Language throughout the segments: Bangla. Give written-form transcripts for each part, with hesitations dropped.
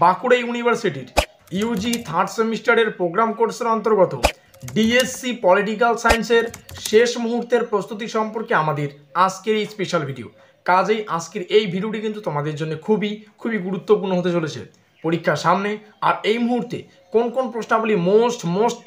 বাঁকুড়া ইউনিভার্সিটির ইউজি থার্ড সেমিস্টারের প্রোগ্রাম কোর্সের অন্তর্গত ডিএসসি পলিটিক্যাল সায়েন্সের শেষ মুহূর্তের প্রস্তুতি সম্পর্কে আমাদের আজকের এই স্পেশাল ভিডিও। কাজেই আজকের এই ভিডিওটি কিন্তু তোমাদের জন্য খুবই গুরুত্বপূর্ণ হতে চলেছে পরীক্ষার সামনে। আর এই মুহূর্তে কোন কোন প্রশ্নাবলী মোস্ট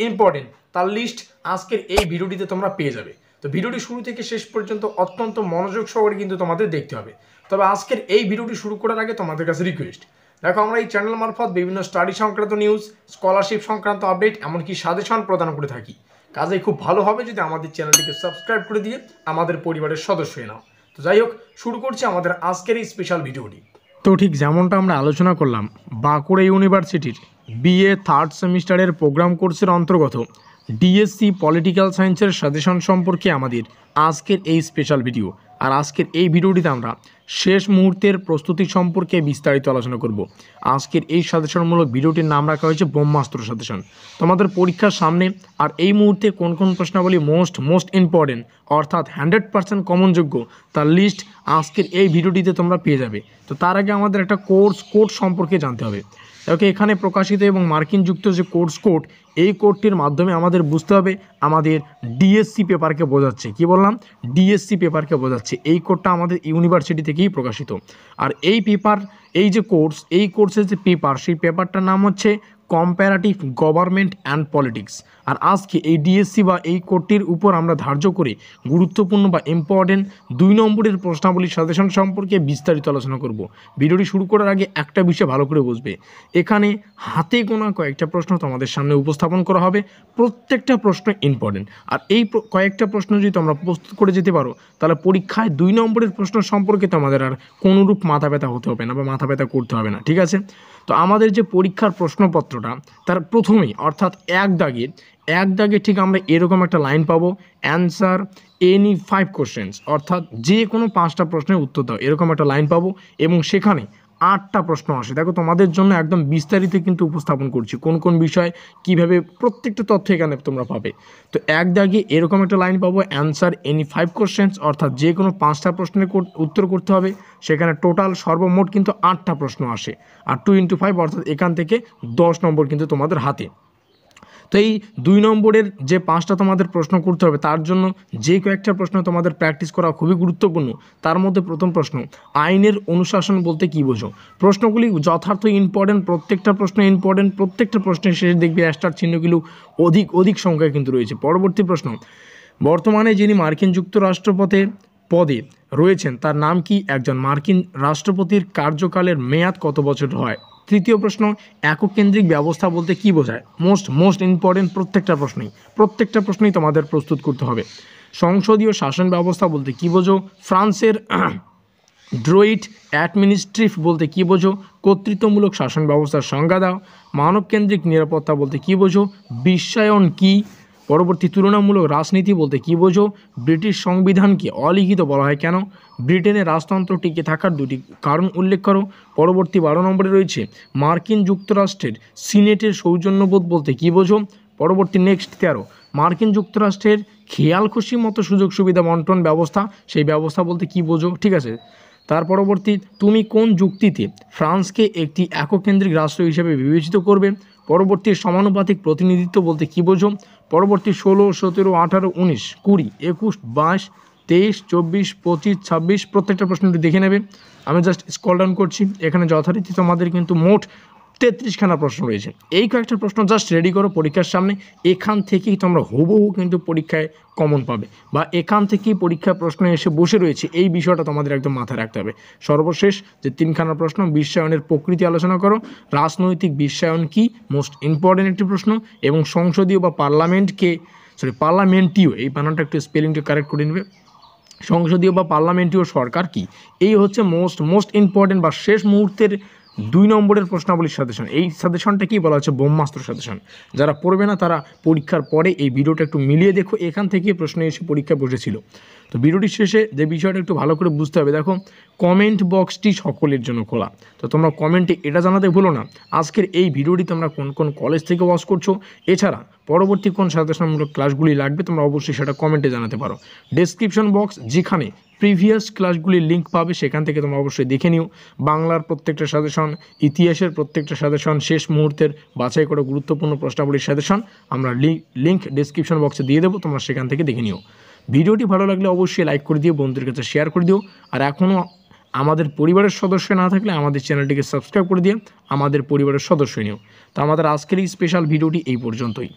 ইম্পর্টেন্ট তার লিস্ট আজকের এই ভিডিওটিতে তোমরা পেয়ে যাবে। তো ভিডিওটি শুরু থেকে শেষ পর্যন্ত অত্যন্ত মনোযোগ সহকারে কিন্তু তোমাদের দেখতে হবে। তবে আজকের এই ভিডিওটি শুরু করার আগে তোমাদের কাছে রিকোয়েস্ট, দেখো আমরা এই চ্যানেল মারফত বিভিন্ন স্টাডি সংক্রান্ত নিউজ, স্কলারশিপ সংক্রান্ত আপডেট, এমনকি সাজেশন প্রদান করে থাকি। কাজেই খুব ভালো হবে যদি আমাদের চ্যানেলটিকে সাবস্ক্রাইব করে দিয়ে আমাদের পরিবারের সদস্য হয়ে নাও। তো যাই হোক, শুরু করছি আমাদের আজকের এই স্পেশাল ভিডিওটি। তো ঠিক যেমনটা আমরা আলোচনা করলাম, বাঁকুড়া ইউনিভার্সিটির বিএ থার্ড সেমিস্টারের প্রোগ্রাম কোর্সের অন্তর্গত ডিএসসি পলিটিক্যাল সায়েন্সের সাজেশন সম্পর্কে আমাদের আজকের এই স্পেশাল ভিডিও। আর আজকের এই ভিডিওটিতে আমরা শেষ মুহূর্তের প্রস্তুতি সম্পর্কে বিস্তারিত আলোচনা করব। আজকের এই সাজেশনমূলক ভিডিওটির নাম রাখা হয়েছে ব্রহ্মাস্ত্র সাজেশন। তোমাদের পরীক্ষার সামনে আর এই মুহূর্তে কোন কোন প্রশ্নাবলী মোস্ট ইম্পর্টেন্ট অর্থাৎ 100% কমনযোগ্য তার লিস্ট আজকের এই ভিডিওটিতে তোমরা পেয়ে যাবে। তো তার আগে আমাদের একটা কোড সম্পর্কে জানতে হবে। ওকে, এখানে প্রকাশিত এবং মার্কিন যুক্ত যে কোড, এই কোডটির মাধ্যমে আমাদের বুঝতে হবে আমাদের ডিএসসি পেপারকে বোঝাচ্ছে। কি বললাম? ডিএসসি পেপারকে বোঝাচ্ছে। এই কোডটা আমাদের ইউনিভার্সিটি থেকেই প্রকাশিত। আর এই পেপার, এই যে এই কোর্সের যে পেপার, সেই পেপারটার নাম হচ্ছে কম্পারেটিভ গভর্নমেন্ট অ্যান্ড পলিটিক্স। আর আজকে এই ডিএসসি বা এই কোডটির উপর আমরা ধার্য করে গুরুত্বপূর্ণ বা ইম্পর্টেন্ট 2 নম্বরের প্রশ্নাবলীর সাজেশন সম্পর্কে বিস্তারিত আলোচনা করব। ভিডিওটি শুরু করার আগে একটা বিষয় ভালো করে বুঝবে, এখানে হাতে গোনা কয়েকটা প্রশ্ন তোমাদের সামনে উপস্থাপন করা হবে। প্রত্যেকটা প্রশ্ন ইম্পর্টেন্ট। আর এই কয়েকটা প্রশ্ন যদি তোমরা প্রস্তুত করে যেতে পারো, তাহলে পরীক্ষায় 2 নম্বরের প্রশ্ন সম্পর্কে তোমাদের আর কোনোরূপ মাথা ব্যথা হতে হবে না বা মাথা ব্যথা করতে হবে না। ঠিক আছে? তো আমাদের যে পরীক্ষার প্রশ্নপত্রটা, তার প্রথমেই অর্থাৎ এক দাগে ঠিক আমরা এরকম একটা লাইন পাবো, অ্যান্সার এনি 5 কোশ্চেন্স, অর্থাৎ যে কোনো 5টা প্রশ্নের উত্তর দাও, এরকম একটা লাইন পাবো। এবং সেখানে 8টা প্রশ্ন আসে। দেখো তোমাদের জন্য একদম বিস্তারিত কিন্তু উপস্থাপন করছি কোন কোন বিষয় কীভাবে, প্রত্যেকটা তথ্য এখানে তোমরা পাবে। তো এক দাগে এরকম একটা লাইন পাবো, অ্যান্সার এনি 5 কোশ্চেন্স, অর্থাৎ যে কোনো 5টা প্রশ্নের উত্তর করতে হবে। সেখানে টোটাল সর্বমোট কিন্তু 8টা প্রশ্ন আসে। আর 2 × 5 অর্থাৎ এখান থেকে 10 নম্বর কিন্তু তোমাদের হাতে। তো এই 2 নম্বরের যে 5টা তোমাদের প্রশ্ন করতে হবে, তার জন্য যে কয়েকটা প্রশ্ন তোমাদের প্র্যাকটিস করা খুবই গুরুত্বপূর্ণ। তার মধ্যে প্রথম প্রশ্ন, আইনের অনুশাসন বলতে কী বোঝো? প্রশ্নগুলি যথার্থ ইম্পর্টেন্ট, প্রত্যেকটা প্রশ্ন ইম্পর্টেন্ট। প্রত্যেকটা প্রশ্নের শেষে দেখবে স্টার চিহ্নগুলো অধিক সংখ্যায় কিন্তু রয়েছে। পরবর্তী প্রশ্ন, বর্তমানে যিনি মার্কিন যুক্তরাষ্ট্রপতি পদে রয়েছেন তার নাম কি? একজন মার্কিন রাষ্ট্রপতির কার্যকালের মেয়াদ কত বছর হয়? তৃতীয় প্রশ্ন, একক কেন্দ্রিক ব্যবস্থা বলতে কী বোঝায়? Most important. প্রত্যেকটা প্রশ্নই তোমাদের প্রস্তুত করতে হবে। সংসদীয় শাসন ব্যবস্থা বলতে কী বোঝো? ফ্রান্সের ড্রোইট অ্যাডমিনিস্ট্রেটিভ বলতে কী বোঝো? কর্তৃত্বমূলক শাসন ব্যবস্থার সংজ্ঞা দাও। মানবকেন্দ্রিক নিরাপত্তা বলতে কী বোঝো? বিশ্বায়ন কী? পরবর্তী, তুলনামূলক রাজনীতি বলতে কী বোঝো? ব্রিটিশ সংবিধানকে অলিখিত বলা হয় কেন? ব্রিটেনের রাজতন্ত্র টিকে থাকার 2টি কারণ উল্লেখ করো। পরবর্তী 12 নম্বরে রয়েছে মার্কিন যুক্তরাষ্ট্রের সিনেটের সৌজন্যবোধ বলতে কী বোঝো? পরবর্তী নেক্সট 13, মার্কিন যুক্তরাষ্ট্রের খেয়াল খুশি মতো সুযোগ সুবিধা বন্টন ব্যবস্থা, সেই ব্যবস্থা বলতে কী বোঝো? ঠিক আছে। তার পরবর্তী, তুমি কোন যুক্তিতে ফ্রান্সকে একটি এককেন্দ্রিক রাষ্ট্র হিসেবে বিবেচিত করবে? পরবর্তী, সমানুপাতিক প্রতিনিধিত্ব বলতে কী বোঝো? পরবর্তী 16, 17, 18, 19, 20, 21, 22, 23, 24, 25, 26 প্রত্যেকটা প্রশ্নটি দেখে নেবে। আমি জাস্ট স্ক্রল ডাউন করছি। এখানে যথারীতি তোমাদের কিন্তু মোট 33খানা প্রশ্ন রয়েছে। এই কয়েকটা প্রশ্ন জাস্ট রেডি করো পরীক্ষার সামনে। এখান থেকেই তোমরা হুবহু কিন্তু পরীক্ষায় কমন পাবে, বা এখান থেকেই পরীক্ষার প্রশ্ন এসে বসে রয়েছে, এই বিষয়টা তোমাদের একদম মাথায় রাখতে হবে। সর্বশেষ যে 3খানা প্রশ্ন, বিশ্বায়নের প্রকৃতি আলোচনা করো। রাজনৈতিক বিশ্বায়ন কি? মোস্ট ইম্পর্টেন্ট একটি প্রশ্ন। এবং সংসদীয় বা পার্লামেন্টীয়, এই বানানটা একটু স্পেলিংটা কারেক্ট করে নেবে, সংসদীয় বা পার্লামেন্টীয় সরকার কি? এই হচ্ছে মোস্ট ইম্পর্টেন্ট বা শেষ মুহূর্তের 2 নম্বরের প্রশ্নাবলীর সাজেশন। এই সাজেশনটা কি বলা হচ্ছে? ব্রহ্মাস্ত্র সাজেশন। যারা পড়বে না তারা পরীক্ষার পরে এই ভিডিওটা একটু মিলিয়ে দেখো, এখান থেকে প্রশ্ন এসে পরীক্ষা বসেছিল। তো ভিডিওটির শেষে যে বিষয়টা একটু ভালো করে বুঝতে হবে, দেখো কমেন্ট বক্সটি সকলের জন্য খোলা। তো তোমরা কমেন্টে এটা জানাতে ভুলো না আজকের এই ভিডিওটি তোমরা কোন কলেজ থেকে ওয়াচ করছো। এছাড়া পরবর্তী কোন সাজেশনমূলক ক্লাসগুলি লাগবে তোমরা অবশ্যই সেটা কমেন্টে জানাতে পারো। ডেসক্রিপশন বক্স, যেখানে প্রিভিয়াস ক্লাসগুলির লিঙ্ক পাবে, সেখান থেকে তোমরা অবশ্যই দেখে নিও। বাংলার প্রত্যেকটা সাজেশন, ইতিহাসের প্রত্যেকটা সাজেশন, শেষ মুহূর্তের বাছাই করা গুরুত্বপূর্ণ প্রশ্নাবলীর সাজেশন আমরা লিঙ্ক ডিসক্রিপশন বক্সে দিয়ে দেবো, তোমরা সেখান থেকে দেখে নিও। ভিডিওটি ভালো লাগলে অবশ্যই লাইক করে দিও, বন্ধুদের কাছে শেয়ার করে দিও। আর এখনও আমাদের পরিবারের সদস্য না থাকলে আমাদের চ্যানেলটিকে সাবস্ক্রাইব করে দিয়ে আমাদের পরিবারের সদস্য নিও। তো আমাদের আজকের এই স্পেশাল ভিডিওটি এই পর্যন্তই।